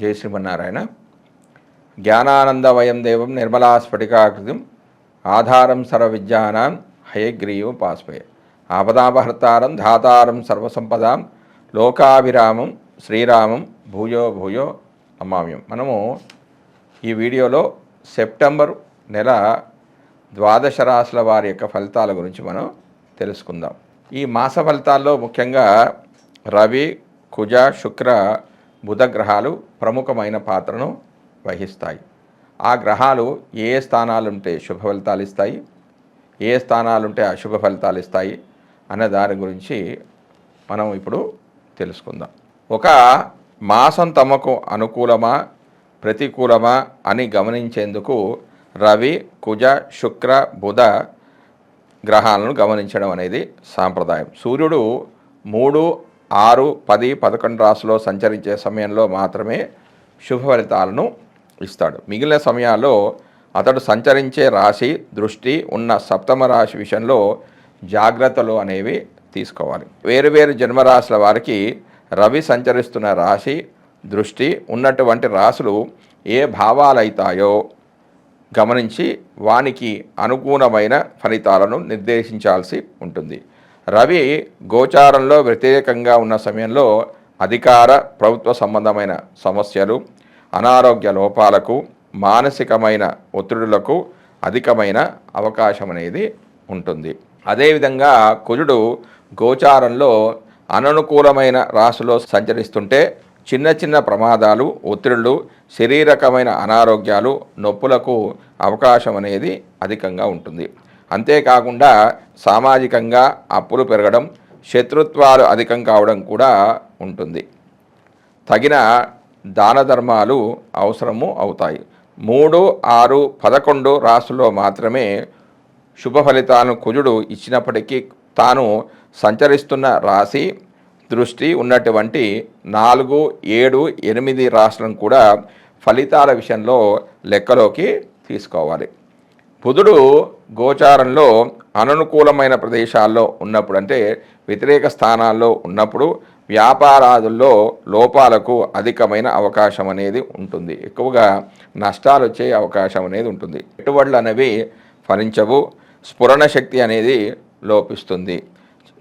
జై శ్రీమన్నారాయణ. జ్ఞానానందవయం దేవం నిర్మలాస్ఫటికాకృతిం ఆధారం సర్వవిద్యానాం హయగ్రీవం పాస్పయ ఆపదాపహర్తారం ధాతారం సర్వసంపదాం లోకాభిరామం శ్రీరామం భూయో భూయో నమామ్యం. మనము ఈ వీడియోలో సెప్టెంబర్ నెల ద్వాదశ రాశుల వారి యొక్క ఫలితాల గురించి మనం తెలుసుకుందాం. ఈ మాస ఫలితాల్లో ముఖ్యంగా రవి, కుజ, శుక్ర, బుధ గ్రహాలు ప్రముఖమైన పాత్రను వహిస్తాయి. ఆ గ్రహాలు ఏ స్థానాలుంటే శుభ ఫలితాలు ఇస్తాయి, ఏ స్థానాలుంటే అశుభ ఫలితాలు ఇస్తాయి అనే దాని గురించి మనం ఇప్పుడు తెలుసుకుందాం. ఒక మాసం తమకు అనుకూలమా ప్రతికూలమా అని గమనించేందుకు రవి, కుజ, శుక్ర, బుధ గ్రహాలను గమనించడం అనేది సాంప్రదాయం. సూర్యుడు 3, 6, 10, 11 రాశిలో సంచరించే సమయంలో మాత్రమే శుభ ఫలితాలను ఇస్తాడు. మిగిలిన సమయాల్లో అతడు సంచరించే రాశి దృష్టి ఉన్న సప్తమ రాశి విషయంలో జాగ్రత్తలు అనేవి తీసుకోవాలి. వేరువేరు జన్మరాశుల వారికి రవి సంచరిస్తున్న రాశి దృష్టి ఉన్నటువంటి రాశులు ఏ భావాలైతాయో గమనించి వానికి అనుకూలమైన ఫలితాలను నిర్దేశించాల్సి ఉంటుంది. రవి గోచారంలో వ్యతిరేకంగా ఉన్న సమయంలో అధికార ప్రభుత్వ సంబంధమైన సమస్యలు, అనారోగ్య లోపాలకు, మానసికమైన ఒత్తిడులకు అధికమైన అవకాశం అనేది ఉంటుంది. అదేవిధంగా కుజుడు గోచారంలో అననుకూలమైన రాశిలో సంచరిస్తుంటే చిన్న చిన్న ప్రమాదాలు, ఒత్తిడులు, శరీరకమైన అనారోగ్యాలు, నొప్పులకు అవకాశం అనేది అధికంగా ఉంటుంది. అంతేకాకుండా సామాజికంగా అప్పులు పెరగడం, శత్రుత్వాలు అధికం కావడం కూడా ఉంటుంది. తగిన దాన ధర్మాలు అవసరము అవుతాయి. 3, 6, 11 రాశుల్లో మాత్రమే శుభ ఫలితాలను కుజుడు ఇచ్చినప్పటికీ తాను సంచరిస్తున్న రాశి దృష్టి ఉన్నటువంటి 4, 7, 8 రాశులను కూడా ఫలితాల విషయంలో లెక్కలోకి తీసుకోవాలి. బుధుడు గోచారంలో అననుకూలమైన ప్రదేశాల్లో ఉన్నప్పుడు, అంటే వ్యతిరేక స్థానాల్లో ఉన్నప్పుడు వ్యాపారాదుల్లో లోపాలకు అధికమైన అవకాశం అనేది ఉంటుంది. ఎక్కువగా నష్టాలు వచ్చే అవకాశం అనేది ఉంటుంది. పెట్టుబడులు అనేవి ఫలించవు, స్ఫురణ శక్తి అనేది లోపిస్తుంది,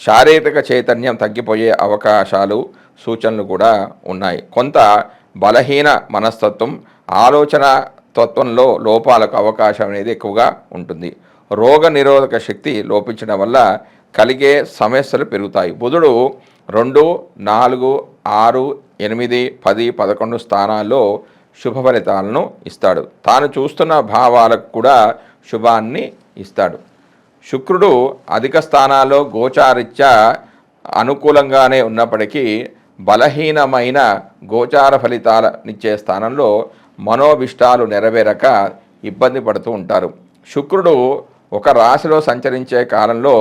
శారీరక చైతన్యం తగ్గిపోయే అవకాశాలు సూచనలు కూడా ఉన్నాయి. కొంత బలహీన మనస్తత్వం, ఆలోచన తత్వంలో లోపాలకు అవకాశం అనేది ఎక్కువగా ఉంటుంది. రోగ నిరోధక శక్తి లోపించడం వల్ల కలిగే సమస్యలు పెరుగుతాయి. బుధుడు 2, 4, 6, 8, 10, 11 స్థానాల్లో శుభ ఫలితాలను ఇస్తాడు. తాను చూస్తున్న భావాలకు కూడా శుభాన్ని ఇస్తాడు. శుక్రుడు అధిక స్థానాల్లో గోచారిత్యా అనుకూలంగానే ఉన్నప్పటికీ బలహీనమైన గోచార ఫలితాలనిచ్చే స్థానంలో మనోభిష్టాలు నెరవేరక ఇబ్బంది పడుతూ ఉంటారు. శుక్రుడు ఒక రాశిలో సంచరించే కాలంలో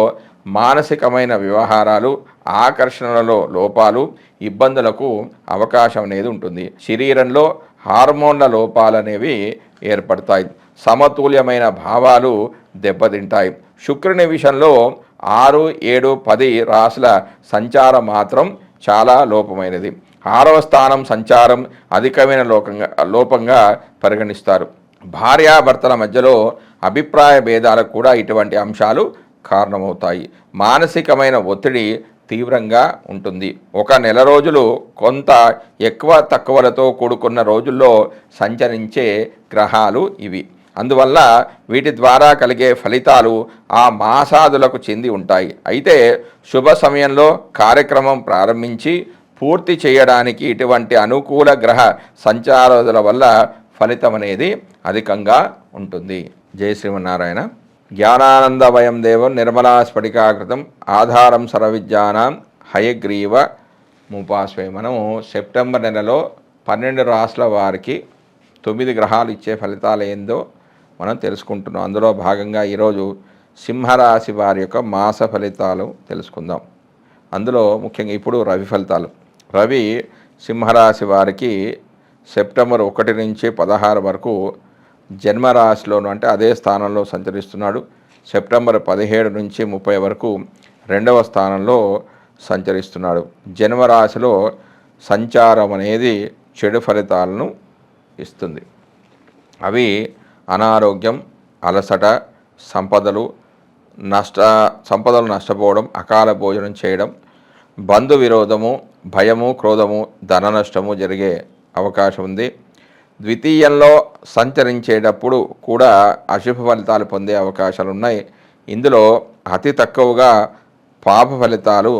మానసికమైన వ్యవహారాలు, ఆకర్షణలలో లోపాలు, ఇబ్బందులకు అవకాశం అనేది ఉంటుంది. శరీరంలో హార్మోన్ల లోపాలు అనేవి ఏర్పడతాయి. సమతుల్యమైన భావాలు దెబ్బతింటాయి. శుక్రుని విషయంలో 6, 7, 10 రాశుల సంచారం మాత్రం చాలా లోపమైనది. 6వ స్థానం సంచారం అధికమైన లోపంగా పరిగణిస్తారు. భార్యాభర్తల మధ్యలో అభిప్రాయ భేదాలకు కూడా ఇటువంటి అంశాలు కారణమవుతాయి. మానసికమైన ఒత్తిడి తీవ్రంగా ఉంటుంది. ఒక నెల రోజులు కొంత ఎక్కువ తక్కువలతో కూడుకున్న రోజుల్లో సంచరించే గ్రహాలు ఇవి. అందువల్ల వీటి ద్వారా కలిగే ఫలితాలు ఆ మాసాదులకు చెంది ఉంటాయి. అయితే శుభ సమయంలో కార్యక్రమం ప్రారంభించి పూర్తి చేయడానికి ఇటువంటి అనుకూల గ్రహ సంచారాల వల్ల ఫలితం అనేది అధికంగా ఉంటుంది. జై శ్రీమన్నారాయణ. జ్ఞానానందవయం దేవం నిర్మలాస్ఫటికాకృతం ఆధారం సర్వవిద్యానాం హయగ్రీవ ముపాస్వే. మనము సెప్టెంబర్ నెలలో 12 రాశుల వారికి 9 గ్రహాలు ఇచ్చే ఫలితాలు ఏందో మనం తెలుసుకుంటున్నాం. అందులో భాగంగా ఈరోజు సింహరాశి వారి యొక్క మాస ఫలితాలు తెలుసుకుందాం. అందులో ముఖ్యంగా ఇప్పుడు రవి ఫలితాలు. రవి సింహరాశి వారికి సెప్టెంబర్ 1 నుంచి 16 వరకు జన్మరాశిలోను, అంటే అదే స్థానంలో సంచరిస్తున్నాడు. సెప్టెంబర్ 17 నుంచి 30 వరకు 2వ స్థానంలో సంచరిస్తున్నాడు. జన్మరాశిలో సంచారం అనేది చెడు ఫలితాలను ఇస్తుంది. అవి అనారోగ్యం, అలసట, సంపదలు నష్టపోవడం, అకాల భోజనం చేయడం, బంధు విరోధము, భయము, క్రోధము, ధన నష్టము జరిగే అవకాశం ఉంది. ద్వితీయంలో సంచరించేటప్పుడు కూడా అశుభ ఫలితాలు పొందే అవకాశాలు ఉన్నాయి. ఇందులో అతి తక్కువగా పాప ఫలితాలు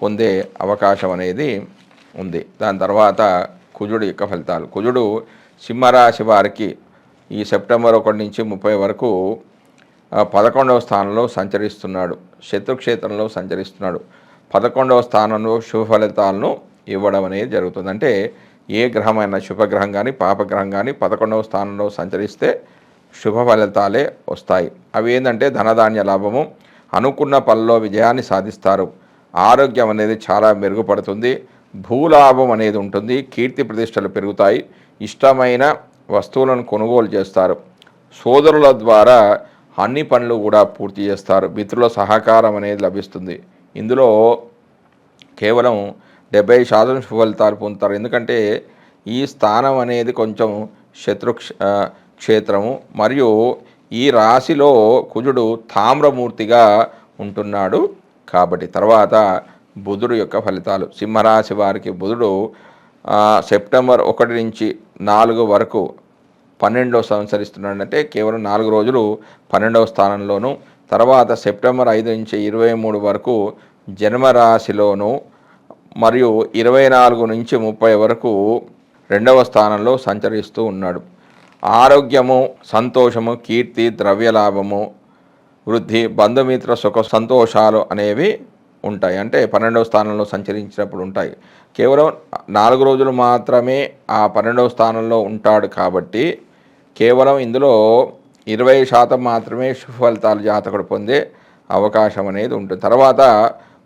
పొందే అవకాశం అనేది ఉంది. దాని తర్వాత కుజుడు యొక్క ఫలితాలు. కుజుడు సింహరాశి వారికి ఈ సెప్టెంబర్ 1 నుంచి 30 వరకు 11వ స్థానంలో సంచరిస్తున్నాడు. శత్రుక్షేత్రంలో సంచరిస్తున్నాడు. 11వ స్థానంలో శుభ ఫలితాలను ఇవ్వడం అనేది జరుగుతుంది. అంటే ఏ గ్రహమైనా శుభగ్రహం కానీ పాపగ్రహం కానీ 11వ స్థానంలో సంచరిస్తే శుభ ఫలితాలే వస్తాయి. అవి ఏంటంటే ధనధాన్య లాభము, అనుకున్న పనుల్లో విజయాన్ని సాధిస్తారు, ఆరోగ్యం అనేది చాలా మెరుగుపడుతుంది, భూలాభం అనేది ఉంటుంది, కీర్తి ప్రతిష్టలు పెరుగుతాయి, ఇష్టమైన వస్తువులను కొనుగోలు చేస్తారు, సోదరుల ద్వారా అన్ని పనులు కూడా పూర్తి చేస్తారు, మిత్రుల సహకారం అనేది లభిస్తుంది. ఇందులో కేవలం 70% శుభ ఫలితాలు పొందుతారు. ఎందుకంటే ఈ స్థానం అనేది కొంచెం క్షేత్రము మరియు ఈ రాశిలో కుజుడు తామ్రమూర్తిగా ఉంటున్నాడు కాబట్టి. తర్వాత బుధుడు యొక్క ఫలితాలు. సింహరాశి వారికి బుధుడు సెప్టెంబర్ 1 నుంచి 4 వరకు 12వ సంచరిస్తున్నాడు. అంటే కేవలం 4 రోజులు 12వ స్థానంలోను, తర్వాత సెప్టెంబర్ 5 నుంచి 23 వరకు జన్మరాశిలోను, మరియు 24 నుంచి 30 వరకు 2వ స్థానంలో సంచరిస్తూ ఉన్నాడు. ఆరోగ్యము, సంతోషము, కీర్తి, ద్రవ్యలాభము, వృద్ధి, బంధుమిత్ర సుఖ సంతోషాలు అనేవి ఉంటాయి. అంటే 12వ స్థానంలో సంచరించినప్పుడు ఉంటాయి. కేవలం 4 రోజులు మాత్రమే ఆ 12వ స్థానంలో ఉంటాడు కాబట్టి కేవలం ఇందులో 20% మాత్రమే శుభ ఫలితాలు జాతకుడు పొందే అవకాశం అనేది ఉంటుంది. తర్వాత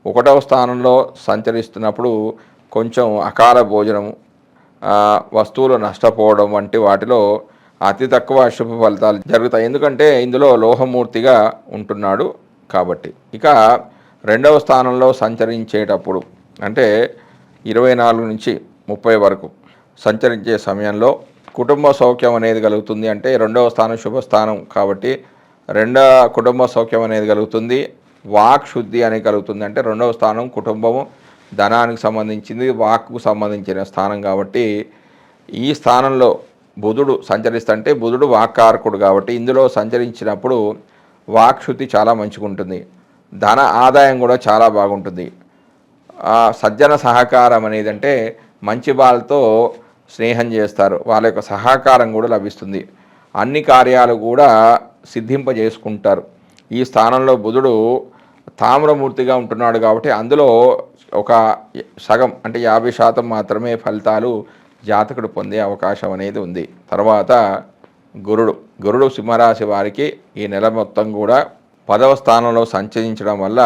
1వ స్థానంలో సంచరిస్తున్నప్పుడు కొంచెం అకాల భోజనము, వస్తువులు నష్టపోవడం వంటి వాటిలో అతి తక్కువ అశుభ ఫలితాలు జరుగుతాయి. ఎందుకంటే ఇందులో లోహమూర్తిగా ఉంటున్నాడు కాబట్టి. ఇక 2వ స్థానంలో సంచరించేటప్పుడు అంటే 24 నుంచి 30 వరకు సంచరించే సమయంలో కుటుంబ సౌఖ్యం అనేది కలుగుతుంది. అంటే 2వ స్థానం శుభస్థానం కాబట్టి కుటుంబ సౌఖ్యం అనేది కలుగుతుంది. వాక్ శుద్ధి అనేది కలుగుతుంది. అంటే 2వ స్థానం కుటుంబము, ధనానికి సంబంధించింది, వాక్కు సంబంధించిన స్థానం కాబట్టి ఈ స్థానంలో బుధుడు సంచరిస్తుంటే బుధుడు వాక్కారకుడు కాబట్టి ఇందులో సంచరించినప్పుడు వాక్శుద్ధి చాలా మంచిగా ఉంటుంది. ధన ఆదాయం కూడా చాలా బాగుంటుంది. సజ్జన సహకారం అనేది అంటే మంచి వాళ్ళతో స్నేహం చేస్తారు, వాళ్ళ యొక్క సహకారం కూడా లభిస్తుంది, అన్ని కార్యాలు కూడా సిద్ధింపజేసుకుంటారు. ఈ స్థానంలో బుధుడు తామ్రమూర్తిగా ఉంటున్నాడు కాబట్టి అందులో ఒక సగం అంటే 50% మాత్రమే ఫలితాలు జాతకుడు పొందే అవకాశం అనేది ఉంది. తర్వాత గురుడు సింహరాశి వారికి ఈ నెల మొత్తం కూడా 10వ స్థానంలో సంచరించడం వల్ల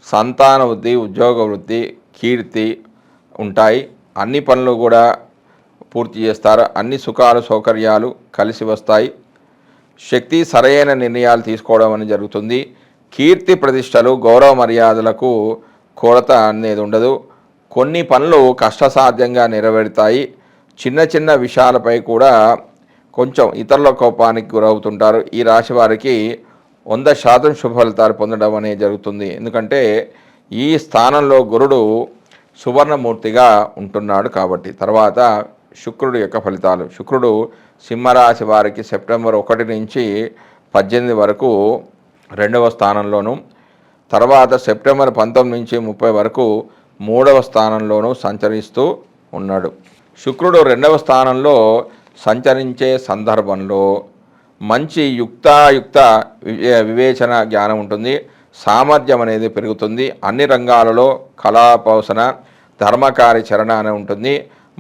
సంతాన వృద్ధి, ఉద్యోగ వృద్ధి, కీర్తి ఉంటాయి. అన్ని పనులు కూడా పూర్తి చేస్తారు. అన్ని సుఖాలు సౌకర్యాలు కలిసి వస్తాయి. శక్తి సరైన నిర్ణయాలు తీసుకోవడం అనేది జరుగుతుంది. కీర్తి ప్రతిష్టలు, గౌరవ మర్యాదలకు కొరత అనేది ఉండదు. కొన్ని పనులు కష్టసాధ్యంగా నెరవేరుతాయి. చిన్న చిన్న విషయాలపై కూడా కొంచెం ఇతరుల కోపానికి గురవుతుంటారు. ఈ రాశి వారికి 100% శుభ ఫలితాలు పొందడం అనేది జరుగుతుంది. ఎందుకంటే ఈ స్థానంలో గురుడు సువర్ణమూర్తిగా ఉంటున్నాడు కాబట్టి. తర్వాత శుక్రుడు యొక్క ఫలితాలు. శుక్రుడు సింహరాశి వారికి సెప్టెంబర్ 1 నుంచి 18 వరకు 2వ స్థానంలోను, తర్వాత సెప్టెంబర్ 19 నుంచి 30 వరకు 3వ స్థానంలోనూ సంచరిస్తూ ఉన్నాడు. శుక్రుడు 2వ స్థానంలో సంచరించే సందర్భంలో మంచి యుక్తాయుక్త వివేచన జ్ఞానం ఉంటుంది, సామర్థ్యం అనేది పెరుగుతుంది. అన్ని రంగాలలో కళాపోషణ, ధర్మకార్యాచరణ అనేది ఉంటుంది.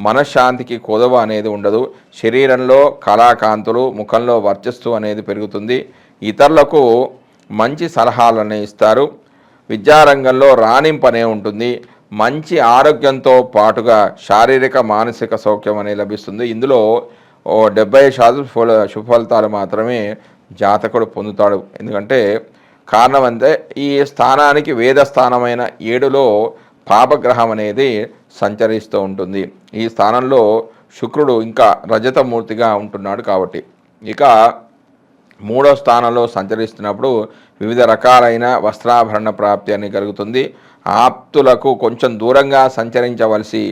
మనశ్శాంతికి కొదవ అనేది ఉండదు. శరీరంలో కళాకాంతులు, ముఖంలో వర్చస్సు అనేది పెరుగుతుంది. ఇతరులకు మంచి సలహాలనే ఇస్తారు. విద్యారంగంలో రాణింపు అనే ఉంటుంది. మంచి ఆరోగ్యంతో పాటుగా శారీరక మానసిక సౌఖ్యం అనేది లభిస్తుంది. ఇందులో 70% శుభ ఫలితాలు మాత్రమే జాతకుడు పొందుతాడు. ఎందుకంటే కారణం అంతే, ఈ స్థానానికి వేదస్థానమైన 7లో పాపగ్రహం అనేది సంచరిస్తూ ఉంటుంది. ఈ స్థానంలో శుక్రుడు ఇంకా రజతమూర్తిగా ఉంటున్నాడు కాబట్టి. ఇక 3వ స్థానంలో సంచరిస్తున్నప్పుడు వివిధ రకాలైన వస్త్రాభరణ ప్రాప్తి అని కలుగుతుంది. ఆప్తులకు కొంచెం దూరంగా సంచరించవలసి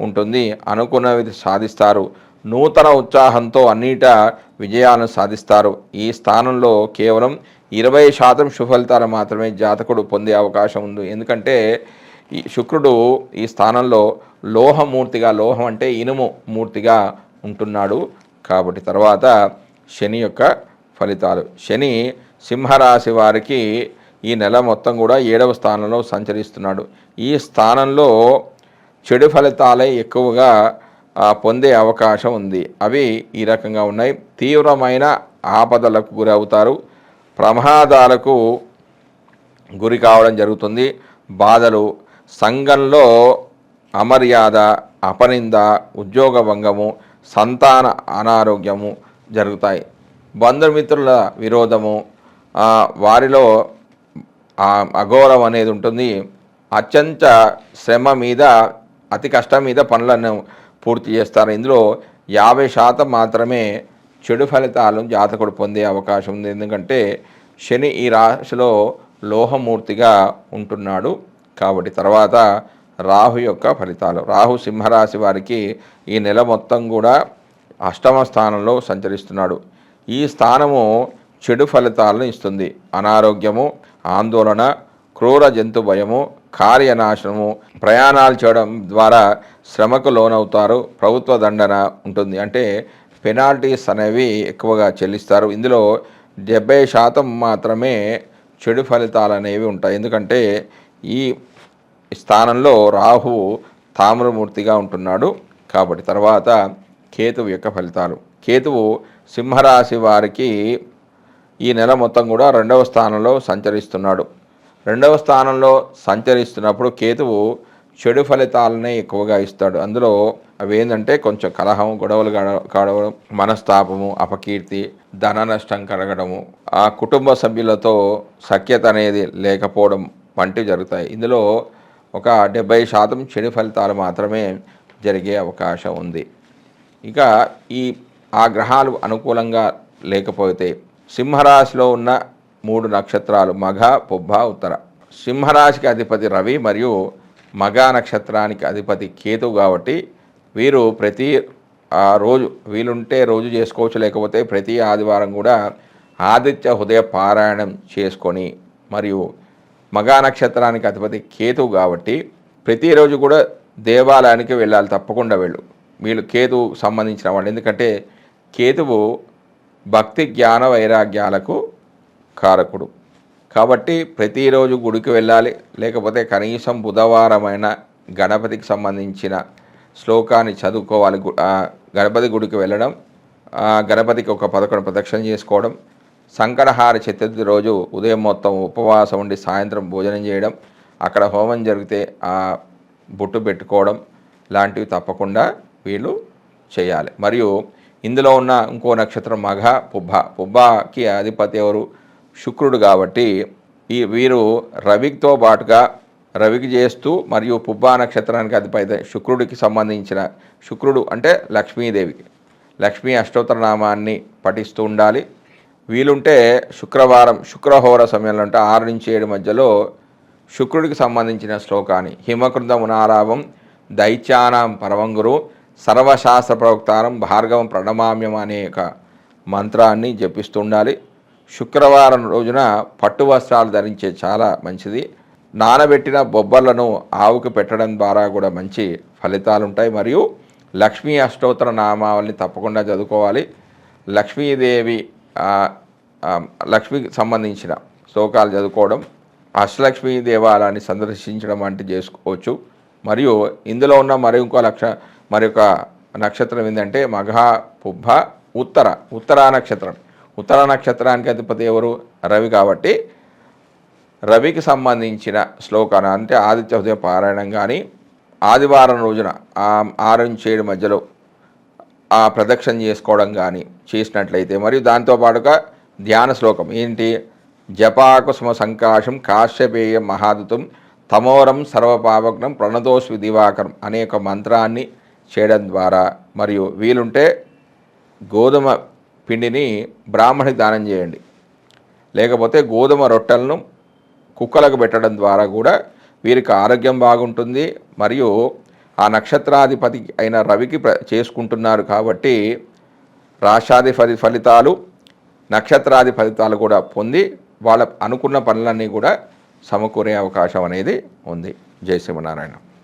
ఉంటుంది. అనుకున్నవి సాధిస్తారు. నూతన ఉత్సాహంతో అన్నిటా విజయాలను సాధిస్తారు. ఈ స్థానంలో కేవలం 20% సుఫలితాలు మాత్రమే జాతకుడు పొందే అవకాశం ఉంది. ఎందుకంటే ఈ శుక్రుడు ఈ స్థానంలో లోహమూర్తిగా, లోహం అంటే ఇనుము మూర్తిగా ఉంటున్నాడు కాబట్టి. తర్వాత శని యొక్క ఫలితాలు. శని సింహరాశి వారికి ఈ నెల మొత్తం కూడా 7వ స్థానంలో సంచరిస్తున్నాడు. ఈ స్థానంలో చెడు ఫలితాలే ఎక్కువగా పొందే అవకాశం ఉంది. అవి ఈ రకంగా ఉన్నాయి. తీవ్రమైన ఆపదలకు గురవుతారు. ప్రమాదాలకు గురి కావడం జరుగుతుంది. బాధలు, సంఘంలో అమర్యాద, అపనింద, ఉద్యోగ భంగము, సంతాన అనారోగ్యము జరుగుతాయి. బంధుమిత్రుల విరోధము, వారిలో అఘోరం అనేది ఉంటుంది. అత్యంత శ్రమ మీద, అతి కష్టం మీద పనులను పూర్తి చేస్తారు. ఇందులో 50% మాత్రమే చెడు ఫలితాలను జాతకుడు పొందే అవకాశం ఉంది. ఎందుకంటే శని ఈ రాశిలో లోహమూర్తిగా ఉంటున్నాడు కాబట్టి. తర్వాత రాహు యొక్క ఫలితాలు. రాహు సింహరాశి వారికి ఈ నెల మొత్తం కూడా 8వ స్థానంలో సంచరిస్తున్నాడు. ఈ స్థానము చెడు ఫలితాలను ఇస్తుంది. అనారోగ్యము, ఆందోళన, క్రూర జంతు భయము, కార్యనాశనము, ప్రయాణాలు చేయడం ద్వారా శ్రమకు లోనవుతారు. ప్రభుత్వ దండన ఉంటుంది. అంటే పెనాల్టీస్ అనేవి ఎక్కువగా చెల్లిస్తారు. ఇందులో 70% మాత్రమే చెడు ఫలితాలు అనేవి ఉంటాయి. ఎందుకంటే ఈ స్థానంలో రాహు తామ్రమూర్తిగా ఉంటున్నాడు కాబట్టి. తర్వాత కేతువు యొక్క ఫలితాలు. కేతువు సింహరాశి వారికి ఈ నెల మొత్తం కూడా 2వ స్థానంలో సంచరిస్తున్నాడు. 2వ స్థానంలో సంచరిస్తున్నప్పుడు కేతువు చెడు ఫలితాలనే ఎక్కువగా ఇస్తాడు. అందులో అవి ఏంటంటే కొంచెం కలహం, గొడవలు కావడం, మనస్తాపము, అపకీర్తి, ధన నష్టం కలగడము, ఆ కుటుంబ సభ్యులతో సఖ్యత అనేది లేకపోవడం వంటివి జరుగుతాయి. ఇందులో ఒక 70% చెడు ఫలితాలు మాత్రమే జరిగే అవకాశం ఉంది. ఇక ఆ గ్రహాలు అనుకూలంగా లేకపోతే సింహరాశిలో ఉన్న 3 నక్షత్రాలు మఘ, పుబ్బ, ఉత్తర. సింహరాశికి అధిపతి రవి మరియు మఘ నక్షత్రానికి అధిపతి కేతు కాబట్టి వీరు ప్రతి రోజు వీలుంటే రోజు చేసుకోవచ్చు, లేకపోతే ప్రతి ఆదివారం కూడా ఆదిత్య హృదయ పారాయణం చేసుకొని, మరియు మఘ నక్షత్రానికి అధిపతి కేతువు కాబట్టి ప్రతిరోజు కూడా దేవాలయానికి వెళ్ళాలి. తప్పకుండా వీళ్ళు కేతువు సంబంధించిన వాళ్ళు. ఎందుకంటే కేతువు భక్తి, జ్ఞాన, వైరాగ్యాలకు కారకుడు కాబట్టి ప్రతిరోజు గుడికి వెళ్ళాలి. లేకపోతే కనీసం బుధవారమైన గణపతికి సంబంధించిన శ్లోకాన్ని చదువుకోవాలి. గణపతి గుడికి వెళ్ళడం, గణపతికి ఒక 11 ప్రదక్షిణ చేసుకోవడం, సంకటహార చతుర్థి రోజు ఉదయం మొత్తం ఉపవాసం ఉండి సాయంత్రం భోజనం చేయడం, అక్కడ హోమం జరిగితే ఆ బొట్టు పెట్టుకోవడం లాంటివి తప్పకుండా వీళ్ళు చేయాలి. మరియు ఇందులో ఉన్న ఇంకో నక్షత్రం మఘ, పుబ్బ. పుబ్బకి అధిపతి ఎవరు? శుక్రుడు కాబట్టి వీరు రవితో పాటుగా రవికి చేస్తూ, మరియు పుబ్బా నక్షత్రానికి అధిపతి శుక్రుడికి సంబంధించిన, శుక్రుడు అంటే లక్ష్మీదేవికి, లక్ష్మీ అష్టోత్తర నామాన్ని పఠిస్తూ ఉండాలి. వీలుంటే శుక్రవారం శుక్రహోర సమయంలో అంటే 6 నుంచి 7 మధ్యలో శుక్రుడికి సంబంధించిన శ్లోకాన్ని హిమకృతమునారావం దైత్యానాం పరమంగురు సర్వశాస్త్ర ప్రవక్తారం భార్గవం ప్రణమామ్యం అనే ఒక మంత్రాన్ని జపిస్తూ ఉండాలి. శుక్రవారం రోజున పట్టు వస్త్రాలు ధరించే చాలా మంచిది. నానబెట్టిన బొబ్బర్లను ఆవుకు పెట్టడం ద్వారా కూడా మంచి ఫలితాలు ఉంటాయి. మరియు లక్ష్మీ అష్టోత్తర నామావళిని తప్పకుండా చదువుకోవాలి. లక్ష్మీదేవి లక్ష్మికి సంబంధించిన శ్లోకాలు చదువుకోవడం, అష్టలక్ష్మీ దేవాలయాన్ని సందర్శించడం వంటి చేసుకోవచ్చు. మరియు ఇందులో ఉన్న మరొక నక్షత్రం ఏంటంటే మఘ, పుబ్బ, ఉత్తర నక్షత్రం. ఉత్తర నక్షత్రానికి అధిపతి ఎవరు? రవి కాబట్టి రవికి సంబంధించిన శ్లోకాన్ని అంటే ఆదిత్య హృదయ పారాయణం కానీ, ఆదివారం రోజున 6 నుంచి 7 మధ్యలో ఆ ప్రదక్షిణ చేసుకోవడం కానీ చేసినట్లయితే, మరియు దాంతోపాటుగా ధ్యాన శ్లోకం ఏంటి? జపాకుసుమ సంకాశం కాశ్యపేయం మహాదుతం తమోరం సర్వపావగ్నం ప్రణతోస్వి దివాకరం అనే ఒక మంత్రాన్ని చేయడం ద్వారా, మరియు వీలుంటే గోధుమ పిండిని బ్రాహ్మణికి దానం చేయండి, లేకపోతే గోధుమ రొట్టెలను కుక్కలకు పెట్టడం ద్వారా కూడా వీరికి ఆరోగ్యం బాగుంటుంది. మరియు ఆ నక్షత్రాధిపతి అయిన రవికి చేసుకుంటున్నారు కాబట్టి రాశాది ఫలితాలు, నక్షత్రాది ఫలితాలు కూడా పొంది వాళ్ళ అనుకున్న పనులన్నీ కూడా సమకూరే అవకాశం అనేది ఉంది. జై శ్రీమన్నారాయణ.